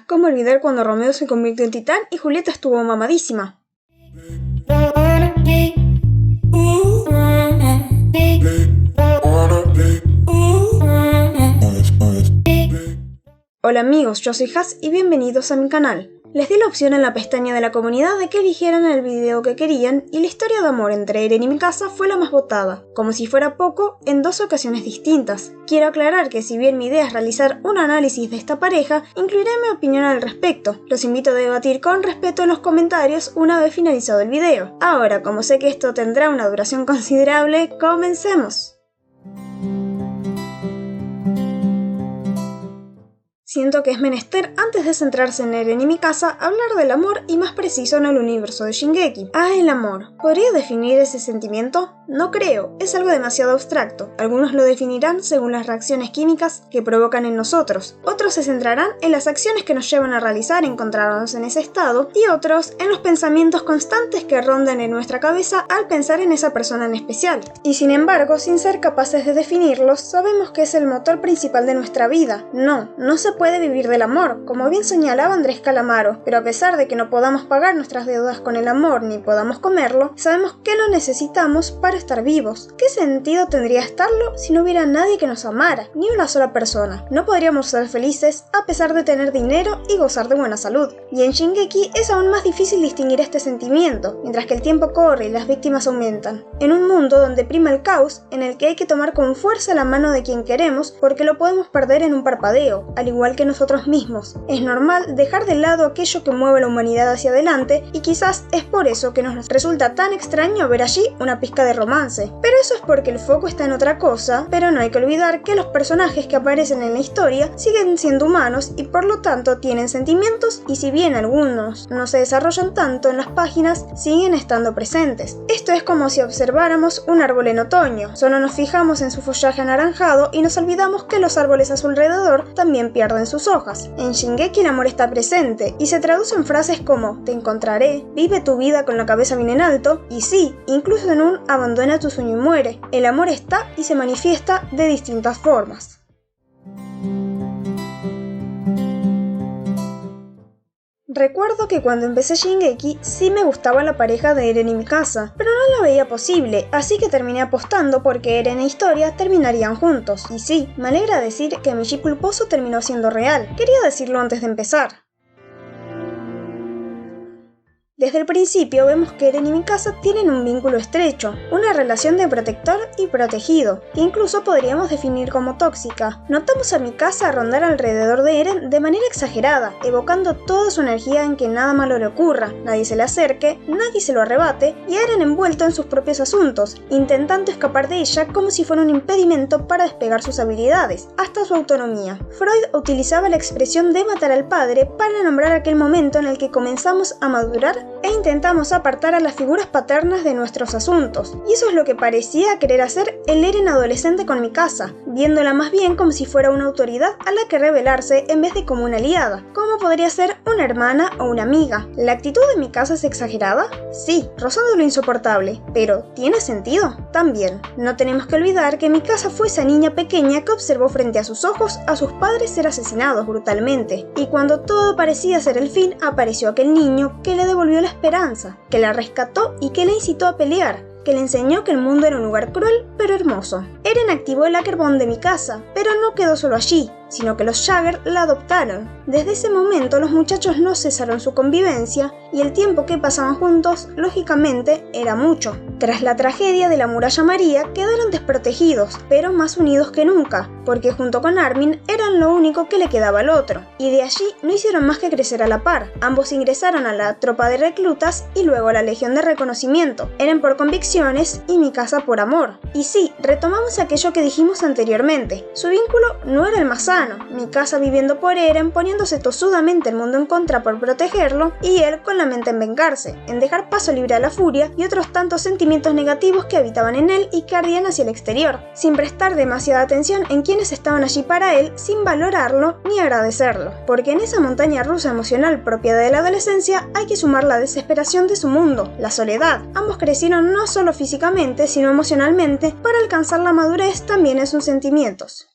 ¿Cómo olvidar cuando Romeo se convirtió en titán y Julieta estuvo mamadísima? Hola amigos, yo soy Has y bienvenidos a mi canal. Les di la opción en la pestaña de la comunidad de que eligieran el video que querían y la historia de amor entre Eren y Mikasa fue la más votada, como si fuera poco, en 2 ocasiones distintas. Quiero aclarar que si bien mi idea es realizar un análisis de esta pareja, incluiré mi opinión al respecto. Los invito a debatir con respeto en los comentarios una vez finalizado el video. Ahora, como sé que esto tendrá una duración considerable, comencemos. Siento que es menester, antes de centrarse en Eren y Mikasa, hablar del amor y más preciso en el universo de Shingeki. El amor. ¿Podría definir ese sentimiento? No creo, es algo demasiado abstracto. Algunos lo definirán según las reacciones químicas que provocan en nosotros. Otros se centrarán en las acciones que nos llevan a realizar encontrarnos en ese estado, y otros en los pensamientos constantes que rondan en nuestra cabeza al pensar en esa persona en especial. Y sin embargo, sin ser capaces de definirlos, sabemos que es el motor principal de nuestra vida. No se puede vivir del amor, como bien señalaba Andrés Calamaro, pero a pesar de que no podamos pagar nuestras deudas con el amor ni podamos comerlo, sabemos que lo necesitamos para estar vivos. ¿Qué sentido tendría estarlo si no hubiera nadie que nos amara, ni una sola persona? No podríamos ser felices a pesar de tener dinero y gozar de buena salud. Y en Shingeki es aún más difícil distinguir este sentimiento, mientras que el tiempo corre y las víctimas aumentan. En un mundo donde prima el caos, en el que hay que tomar con fuerza la mano de quien queremos porque lo podemos perder en un parpadeo, al igual que nosotros mismos. Es normal dejar de lado aquello que mueve a la humanidad hacia adelante, y quizás es por eso que nos resulta tan extraño ver allí una pizca de romance. Pero eso es porque el foco está en otra cosa, pero no hay que olvidar que los personajes que aparecen en la historia siguen siendo humanos y por lo tanto tienen sentimientos, y si bien algunos no se desarrollan tanto en las páginas, siguen estando presentes. Esto es como si observáramos un árbol en otoño, solo nos fijamos en su follaje anaranjado y nos olvidamos que los árboles a su alrededor también pierden sus hojas. En Shingeki el amor está presente y se traduce en frases como te encontraré, vive tu vida con la cabeza bien en alto, y sí, incluso en un abandona tu sueño y muere. El amor está y se manifiesta de distintas formas. Recuerdo que cuando empecé Shingeki sí me gustaba la pareja de Eren y Mikasa, pero no la veía posible, así que terminé apostando porque Eren e Historia terminarían juntos. Y sí, me alegra decir que mi ship culposo terminó siendo real. Quería decirlo antes de empezar. Desde el principio vemos que Eren y Mikasa tienen un vínculo estrecho, una relación de protector y protegido, que incluso podríamos definir como tóxica. Notamos a Mikasa rondar alrededor de Eren de manera exagerada, evocando toda su energía en que nada malo le ocurra, nadie se le acerque, nadie se lo arrebate, y a Eren envuelto en sus propios asuntos, intentando escapar de ella como si fuera un impedimento para despegar sus habilidades, hasta su autonomía. Freud utilizaba la expresión de matar al padre para nombrar aquel momento en el que comenzamos a madurar e intentamos apartar a las figuras paternas de nuestros asuntos, y eso es lo que parecía querer hacer el Eren adolescente con Mikasa, viéndola más bien como si fuera una autoridad a la que rebelarse en vez de como una aliada, como podría ser una hermana o una amiga. ¿La actitud de Mikasa es exagerada? Sí, rozando lo insoportable, pero ¿tiene sentido? También. No tenemos que olvidar que Mikasa fue esa niña pequeña que observó frente a sus ojos a sus padres ser asesinados brutalmente, y cuando todo parecía ser el fin, apareció aquel niño que le devolvió la esperanza, que la rescató y que la incitó a pelear, que le enseñó que el mundo era un lugar cruel pero hermoso. Eren activó el Akerbond de Mikasa, pero no quedó solo allí, sino que los Jagger la adoptaron. Desde ese momento los muchachos no cesaron su convivencia y el tiempo que pasaban juntos, lógicamente, era mucho. Tras la tragedia de la Muralla María quedaron desprotegidos, pero más unidos que nunca, porque junto con Armin eran lo único que le quedaba al otro. Y de allí no hicieron más que crecer a la par. Ambos ingresaron a la tropa de reclutas y luego a la Legión de Reconocimiento. Eren por convicciones y Mikasa por amor. Y sí, retomamos aquello que dijimos anteriormente. Su vínculo no era el más sano. Mikasa viviendo por Eren, poniéndose tosudamente el mundo en contra por protegerlo, y él con la mente en vengarse, en dejar paso libre a la furia y otros tantos sentimientos negativos que habitaban en él y que ardían hacia el exterior, sin prestar demasiada atención en quienes estaban allí para él, sin valorarlo ni agradecerlo. Porque en esa montaña rusa emocional propia de la adolescencia hay que sumar la desesperación de su mundo, la soledad. Ambos crecieron no solo físicamente, sino emocionalmente. Para alcanzar la madurez también en sus sentimientos.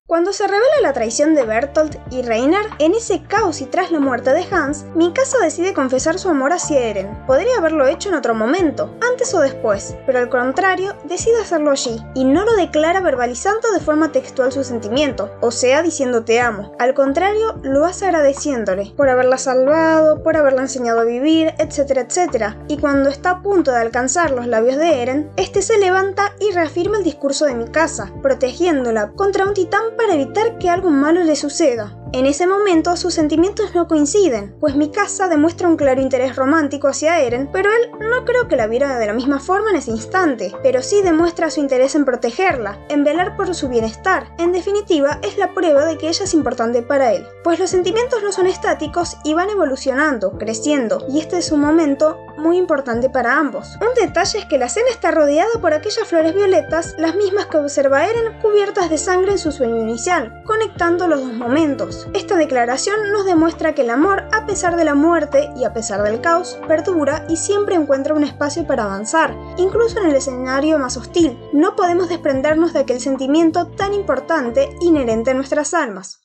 Cuando se revela la traición de Bertolt y Rainer, en ese caos y tras la muerte de Hans, Mikasa decide confesar su amor hacia Eren. Podría haberlo hecho en otro momento, antes o después, pero al contrario, decide hacerlo allí, y no lo declara verbalizando de forma textual su sentimiento, o sea, diciendo te amo. Al contrario, lo hace agradeciéndole, por haberla salvado, por haberla enseñado a vivir, etcétera, etcétera. Y cuando está a punto de alcanzar los labios de Eren, este se levanta y reafirma el discurso de Mikasa, protegiéndola contra un titán para evitar que algo malo le suceda. En ese momento sus sentimientos no coinciden, pues Mikasa demuestra un claro interés romántico hacia Eren, pero él no creo que la viera de la misma forma en ese instante, pero sí demuestra su interés en protegerla, en velar por su bienestar. En definitiva, es la prueba de que ella es importante para él, pues los sentimientos no son estáticos y van evolucionando, creciendo, y este es un momento muy importante para ambos. Un detalle es que la escena está rodeada por aquellas flores violetas, las mismas que observa Eren cubiertas de sangre en su sueño inicial, conectando los dos momentos. Esta declaración nos demuestra que el amor, a pesar de la muerte y a pesar del caos, perdura y siempre encuentra un espacio para avanzar, incluso en el escenario más hostil. No podemos desprendernos de aquel sentimiento tan importante inherente a nuestras almas.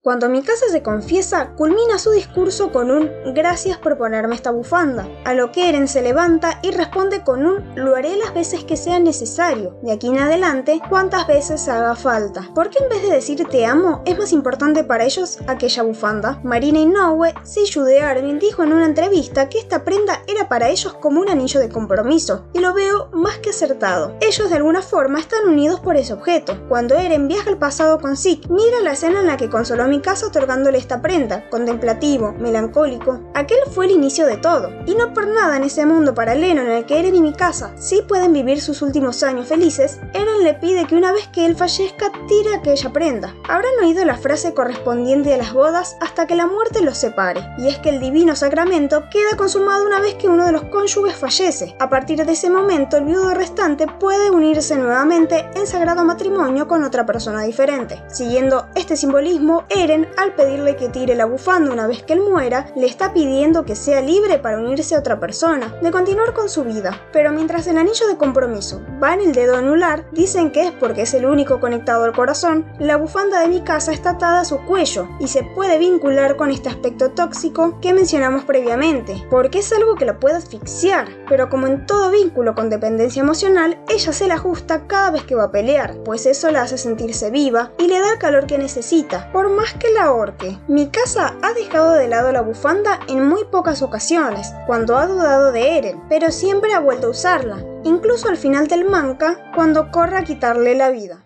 Cuando Mikasa se confiesa, culmina su discurso con un «gracias por ponerme esta bufanda», a lo que Eren se levanta y responde con un «lo haré las veces que sea necesario, de aquí en adelante, cuantas veces haga falta». ¿Por qué en vez de decir «te amo» es más importante para ellos aquella bufanda? Marina Inoue, Seiyuu de Armin, dijo en una entrevista que esta prenda era para ellos como un anillo de compromiso, y lo veo más que acertado. Ellos de alguna forma están unidos por ese objeto. Cuando Eren viaja al pasado con Zeke, mira la escena en la que consoló a Mikasa otorgándole esta prenda, contemplativo, melancólico. Aquel fue el inicio de todo, y no por nada en ese mundo paralelo en el que Eren y Mikasa sí pueden vivir sus últimos años felices, Eren le pide que una vez que él fallezca tire aquella prenda. Habrán oído la frase correspondiente a las bodas hasta que la muerte los separe, y es que el divino sacramento queda consumado una vez que uno de los cónyuges fallece. A partir de ese momento el viudo restante puede unirse nuevamente en sagrado matrimonio con otra persona diferente. Siguiendo este simbolismo, Eren, al pedirle que tire la bufanda una vez que él muera, le está pidiendo que sea libre para unirse a otra persona, de continuar con su vida. Pero mientras el anillo de compromiso va en el dedo anular, dicen que es porque es el único conectado al corazón, la bufanda de Mikasa está atada a su cuello y se puede vincular con este aspecto tóxico que mencionamos previamente, porque es algo que la puede asfixiar, pero como en todo vínculo con dependencia emocional, ella se la ajusta cada vez que va a pelear, pues eso la hace sentirse viva y le da el calor que necesita, por más que la ahorque. Mikasa ha dejado de lado la bufanda en muy pocas ocasiones, cuando ha dudado de Eren, pero siempre ha vuelto a usarla, incluso al final del manga, cuando corre a quitarle la vida.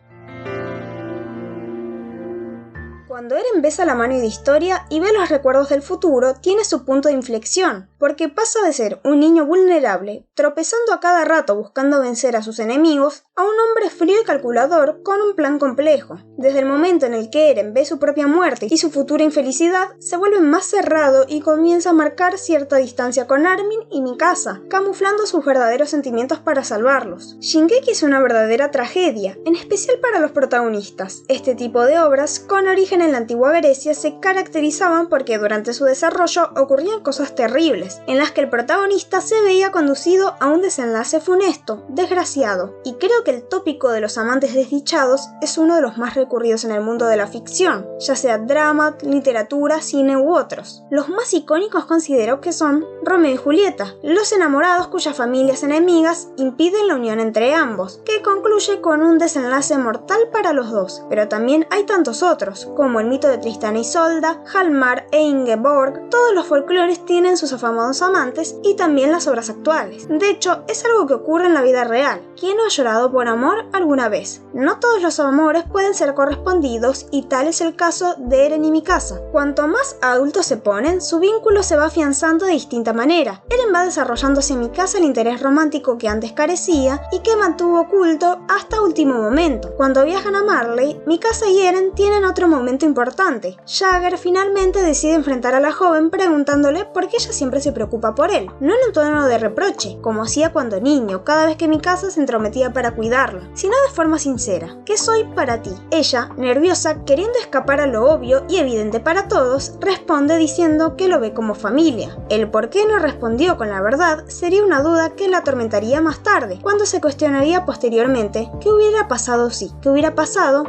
Cuando Eren besa la mano de Historia y ve los recuerdos del futuro, tiene su punto de inflexión, porque pasa de ser un niño vulnerable, tropezando a cada rato buscando vencer a sus enemigos, a un hombre frío y calculador con un plan complejo. Desde el momento en el que Eren ve su propia muerte y su futura infelicidad, se vuelve más cerrado y comienza a marcar cierta distancia con Armin y Mikasa, camuflando sus verdaderos sentimientos para salvarlos. Shingeki es una verdadera tragedia, en especial para los protagonistas. Este tipo de obras, con origen en la antigua Grecia, se caracterizaban porque durante su desarrollo ocurrían cosas terribles, en las que el protagonista se veía conducido a un desenlace funesto, desgraciado, y creo que el tópico de los amantes desdichados es uno de los más recurridos en el mundo de la ficción, ya sea drama, literatura, cine u otros. Los más icónicos considero que son Romeo y Julieta, los enamorados cuyas familias enemigas impiden la unión entre ambos, que concluye con un desenlace mortal para los dos, pero también hay tantos otros, como el mito de Tristán y Isolda, Hjalmar e Ingeborg. Todos los folclores tienen sus afamados amantes y también las obras actuales. De hecho, es algo que ocurre en la vida real. ¿Quién no ha llorado por amor alguna vez? No todos los amores pueden ser correspondidos y tal es el caso de Eren y Mikasa. Cuanto más adultos se ponen, su vínculo se va afianzando de distinta manera. Eren va desarrollando hacia Mikasa el interés romántico que antes carecía y que mantuvo oculto hasta último momento. Cuando viajan a Marley, Mikasa y Eren tienen otro momento conflicto importante. Jagger finalmente decide enfrentar a la joven preguntándole por qué ella siempre se preocupa por él, no en un tono de reproche, como hacía cuando niño, cada vez que Mikasa se entrometía para cuidarla, sino de forma sincera. ¿Qué soy para ti? Ella, nerviosa, queriendo escapar a lo obvio y evidente para todos, responde diciendo que lo ve como familia. El por qué no respondió con la verdad sería una duda que la atormentaría más tarde, cuando se cuestionaría posteriormente qué hubiera pasado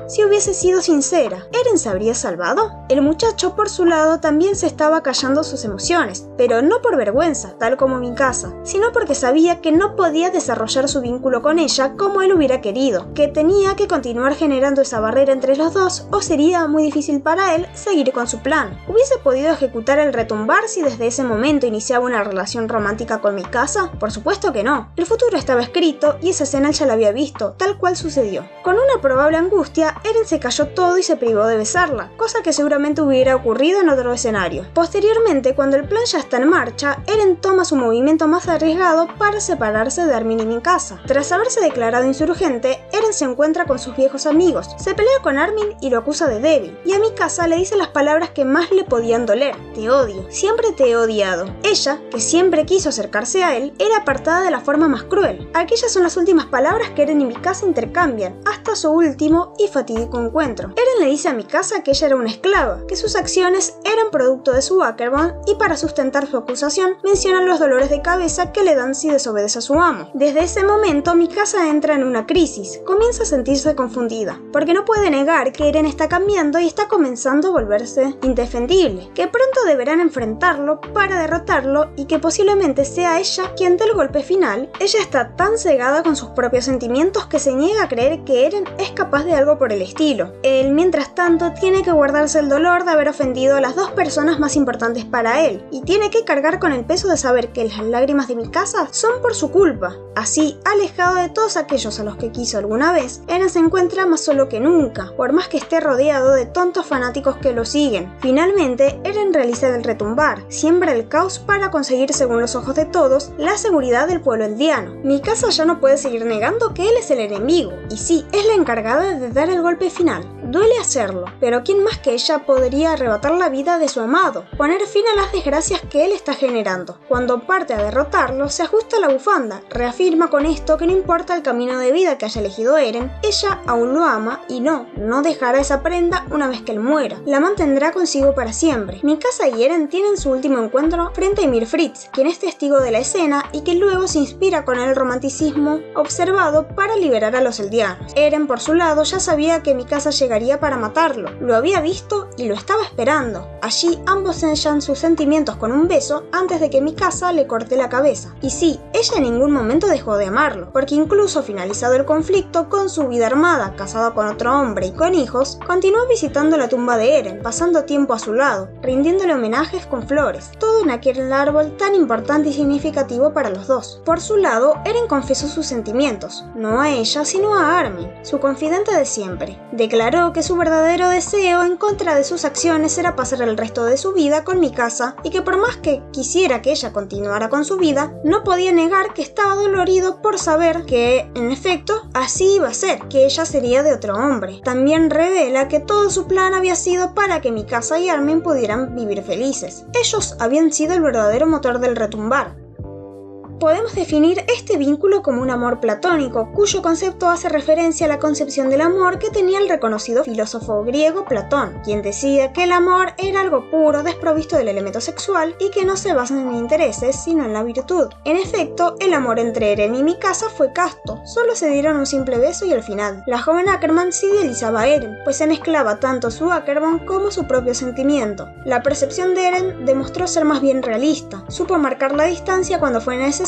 si hubiese sido sincera. ¿Eren se habría salvado? El muchacho, por su lado, también se estaba callando sus emociones, pero no por vergüenza, tal como Mikasa, sino porque sabía que no podía desarrollar su vínculo con ella como él hubiera querido, que tenía que continuar generando esa barrera entre los dos o sería muy difícil para él seguir con su plan. ¿Hubiese podido ejecutar el retumbar si desde ese momento iniciaba una relación romántica con Mikasa? Por supuesto que no. El futuro estaba escrito y esa escena él ya la había visto, tal cual sucedió. Con una probable angustia, Eren se calló todo y se privó de besarla, cosa que seguramente hubiera ocurrido en otro escenario. Posteriormente, cuando el plan ya está en marcha, Eren toma su movimiento más arriesgado para separarse de Armin y Mikasa. Tras haberse declarado insurgente, Eren se encuentra con sus viejos amigos, se pelea con Armin y lo acusa de débil, y a Mikasa le dice las palabras que más le podían doler: te odio, siempre te he odiado. Ella, que siempre quiso acercarse a él, era apartada de la forma más cruel. Aquellas son las últimas palabras que Eren y Mikasa intercambian, hasta su último y fatídico encuentro. Eren le dice a Mikasa que ella era una esclava, que sus acciones eran producto de su Ackerbone, y para sustentar su acusación mencionan los dolores de cabeza que le dan si desobedece a su amo. Desde ese momento Mikasa entra en una crisis, comienza a sentirse confundida, porque no puede negar que Eren está cambiando y está comenzando a volverse indefendible, que pronto deberán enfrentarlo para derrotarlo y que posiblemente sea ella quien dé el golpe final. Ella está tan cegada con sus propios sentimientos que se niega a creer que Eren es capaz de algo por el estilo. Él, mientras tanto, tiene que guardarse el dolor de haber ofendido a las dos personas más importantes para él, y tiene que cargar con el peso de saber que las lágrimas de Mikasa son por su culpa. Así, alejado de todos aquellos a los que quiso alguna vez, Eren se encuentra más solo que nunca, por más que esté rodeado de tontos fanáticos que lo siguen. Finalmente, Eren realiza el retumbar, siembra el caos para conseguir, según los ojos de todos, la seguridad del pueblo eldiano. Mikasa ya no puede seguir negando que él es el enemigo, y sí, es la encargada de dar el golpe final. Duele hacerlo, pero ¿quién más que ella podría arrebatar la vida de su amado? Poner fin a las desgracias que él está generando. Cuando parte a derrotarlo, se ajusta la bufanda, reafirma con esto que no importa el camino de vida que haya elegido Eren, ella aún lo ama y no dejará esa prenda una vez que él muera. La mantendrá consigo para siempre. Mikasa y Eren tienen su último encuentro frente a Ymir Fritz, quien es testigo de la escena y que luego se inspira con el romanticismo observado para liberar a los eldianos. Eren, por su lado, ya sabía que Mikasa llegaría para matarlo. Lo había visto y lo estaba esperando. Allí ambos sellan sus sentimientos con un beso antes de que Mikasa le corte la cabeza. Y sí, ella en ningún momento dejó de amarlo, porque incluso finalizado el conflicto, con su vida armada, casado con otro hombre y con hijos, continuó visitando la tumba de Eren, pasando tiempo a su lado, rindiéndole homenajes con flores, todo en aquel árbol tan importante y significativo para los dos. Por su lado, Eren confesó sus sentimientos, no a ella sino a Armin, su confidente de siempre. Declaró que su verdadero deseo en contra de sus acciones era pasar el resto de su vida con Mikasa y que por más que quisiera que ella continuara con su vida, no podía negar que estaba dolorido por saber que, en efecto, así iba a ser, que ella sería de otro hombre. También revela que todo su plan había sido para que Mikasa y Armin pudieran vivir felices. Ellos habían sido el verdadero motor del retumbar. Podemos definir este vínculo como un amor platónico, cuyo concepto hace referencia a la concepción del amor que tenía el reconocido filósofo griego Platón, quien decía que el amor era algo puro, desprovisto del elemento sexual y que no se basa en intereses, sino en la virtud. En efecto, el amor entre Eren y Mikasa fue casto, solo se dieron un simple beso y al final. La joven Ackerman sí idealizaba a Eren, pues se mezclaba tanto su Ackerbone como su propio sentimiento. La percepción de Eren demostró ser más bien realista, supo marcar la distancia cuando fue necesario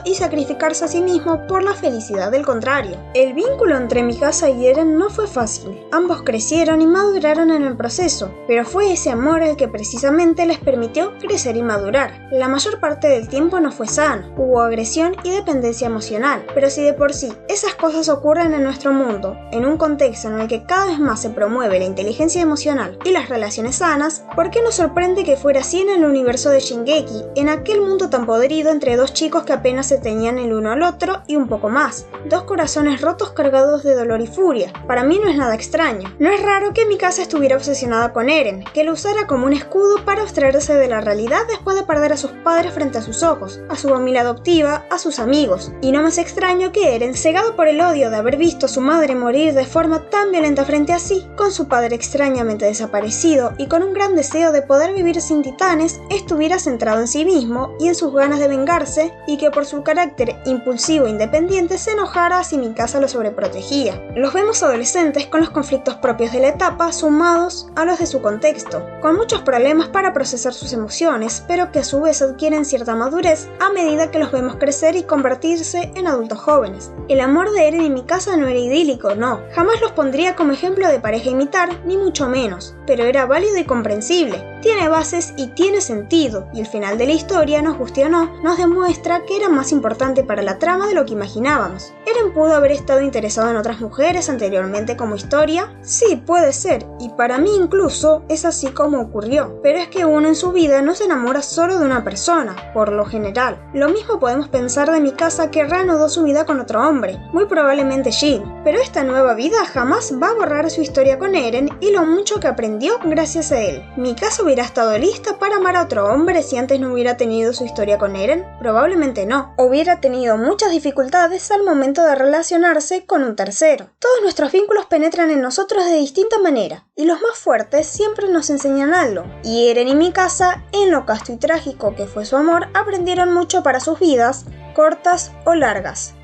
y sacrificarse a sí mismo por la felicidad del contrario. El vínculo entre Mikasa y Eren no fue fácil. Ambos crecieron y maduraron en el proceso, pero fue ese amor el que precisamente les permitió crecer y madurar. La mayor parte del tiempo no fue sano, hubo agresión y dependencia emocional, pero si de por sí esas cosas ocurren en nuestro mundo, en un contexto en el que cada vez más se promueve la inteligencia emocional y las relaciones sanas, ¿por qué nos sorprende que fuera así en el universo de Shingeki, en aquel mundo tan podrido entre dos chicos que apenas se tenían el uno al otro y un poco más. Dos corazones rotos cargados de dolor y furia. Para mí no es nada extraño. No es raro que Mikasa estuviera obsesionada con Eren, que lo usara como un escudo para abstraerse de la realidad después de perder a sus padres frente a sus ojos, a su familia adoptiva, a sus amigos. Y no más extraño que Eren, cegado por el odio de haber visto a su madre morir de forma tan violenta frente a sí, con su padre extrañamente desaparecido y con un gran deseo de poder vivir sin titanes, estuviera centrado en sí mismo y en sus ganas de vengarse, y que por su carácter impulsivo e independiente se enojara si Mikasa lo sobreprotegía. Los vemos adolescentes con los conflictos propios de la etapa sumados a los de su contexto, con muchos problemas para procesar sus emociones, pero que a su vez adquieren cierta madurez a medida que los vemos crecer y convertirse en adultos jóvenes. El amor de Eren y Mikasa no era idílico, no, jamás los pondría como ejemplo de pareja a imitar, ni mucho menos, pero era válido y comprensible. Tiene bases y tiene sentido, y el final de la historia, nos guste o no, nos demuestra que era más importante para la trama de lo que imaginábamos. ¿Eren pudo haber estado interesado en otras mujeres anteriormente como historia? Sí, puede ser, y para mí incluso es así como ocurrió, pero es que uno en su vida no se enamora solo de una persona, por lo general. Lo mismo podemos pensar de Mikasa, que reanudó su vida con otro hombre, muy probablemente Jin, pero esta nueva vida jamás va a borrar su historia con Eren y lo mucho que aprendió gracias a él. ¿Mikasa hubiera estado lista para amar a otro hombre si antes no hubiera tenido su historia con Eren? Probablemente no. Hubiera tenido muchas dificultades al momento de relacionarse con un tercero. Todos nuestros vínculos penetran en nosotros de distinta manera, y los más fuertes siempre nos enseñan algo. Y Eren y Mikasa, en lo casto y trágico que fue su amor, aprendieron mucho para sus vidas, cortas o largas.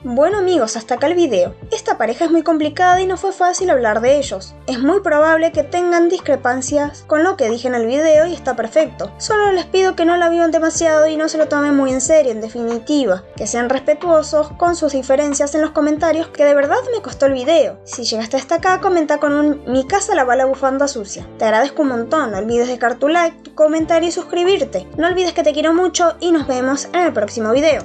Bueno amigos, hasta acá el video. Esta pareja es muy complicada y no fue fácil hablar de ellos. Es muy probable que tengan discrepancias con lo que dije en el video y está perfecto. Solo les pido que no la vivan demasiado y no se lo tomen muy en serio, en definitiva. Que sean respetuosos con sus diferencias en los comentarios, que de verdad me costó el video. Si llegaste hasta acá, comenta con un Mikasa lava la bufanda sucia. Te agradezco un montón, no olvides dejar tu like, tu comentario y suscribirte. No olvides que te quiero mucho y nos vemos en el próximo video.